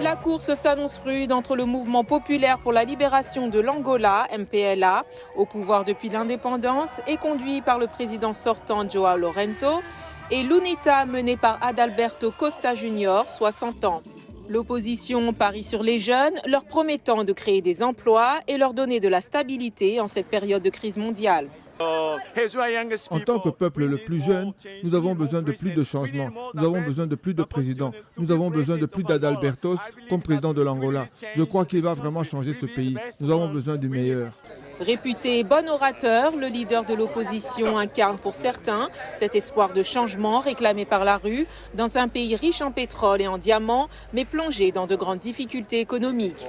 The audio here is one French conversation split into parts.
La course s'annonce rude entre le mouvement populaire pour la libération de l'Angola, MPLA, au pouvoir depuis l'indépendance et conduit par le président sortant João Lourenço, et l'UNITA menée par Adalberto Costa Jr., 60 ans. L'opposition parie sur les jeunes, leur promettant de créer des emplois et leur donner de la stabilité en cette période de crise mondiale. En tant que peuple le plus jeune, nous avons besoin de plus de changements, nous avons besoin de plus de présidents, nous avons besoin de plus d'Adalbertos comme président de l'Angola. Je crois qu'il va vraiment changer ce pays. Nous avons besoin du meilleur. Réputé bon orateur, le leader de l'opposition incarne pour certains cet espoir de changement réclamé par la rue dans un pays riche en pétrole et en diamants, mais plongé dans de grandes difficultés économiques.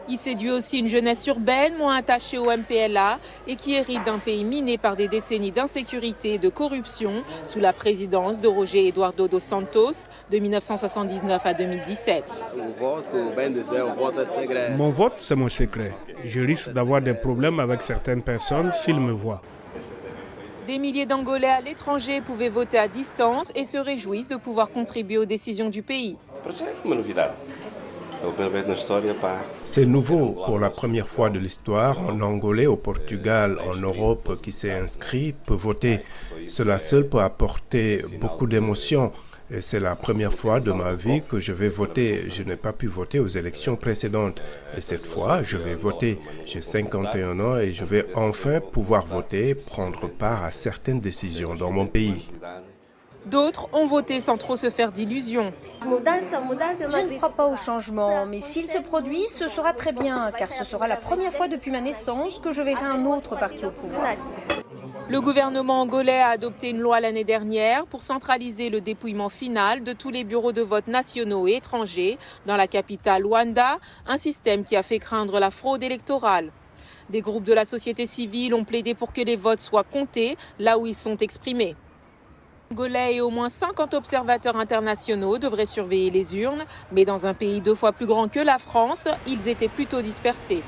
Il séduit aussi une jeunesse urbaine moins attachée au MPLA et qui hérite d'un pays miné par des décennies d'insécurité et de corruption sous la présidence de Roger Eduardo dos Santos de 1979 à 2017. Mon vote, c'est mon secret. Je risque d'avoir des problèmes avec certaines personnes s'ils me voient. Des milliers d'Angolais à l'étranger pouvaient voter à distance et se réjouissent de pouvoir contribuer aux décisions du pays. C'est nouveau pour la première fois de l'histoire. Un Angolais au Portugal, en Europe, qui s'est inscrit peut voter. Cela seul peut apporter beaucoup d'émotions. Et c'est la première fois de ma vie que je vais voter. Je n'ai pas pu voter aux élections précédentes. Et cette fois, je vais voter. J'ai 51 ans et je vais enfin pouvoir voter, prendre part à certaines décisions dans mon pays. D'autres ont voté sans trop se faire d'illusions. Je ne crois pas au changement, mais s'il se produit, ce sera très bien, car ce sera la première fois depuis ma naissance que je verrai un autre parti au pouvoir. Le gouvernement angolais a adopté une loi l'année dernière pour centraliser le dépouillement final de tous les bureaux de vote nationaux et étrangers dans la capitale Luanda, un système qui a fait craindre la fraude électorale. Des groupes de la société civile ont plaidé pour que les votes soient comptés là où ils sont exprimés. Angolais et au moins 50 observateurs internationaux devraient surveiller les urnes, mais dans un pays 2 fois plus grand que la France, ils étaient plutôt dispersés.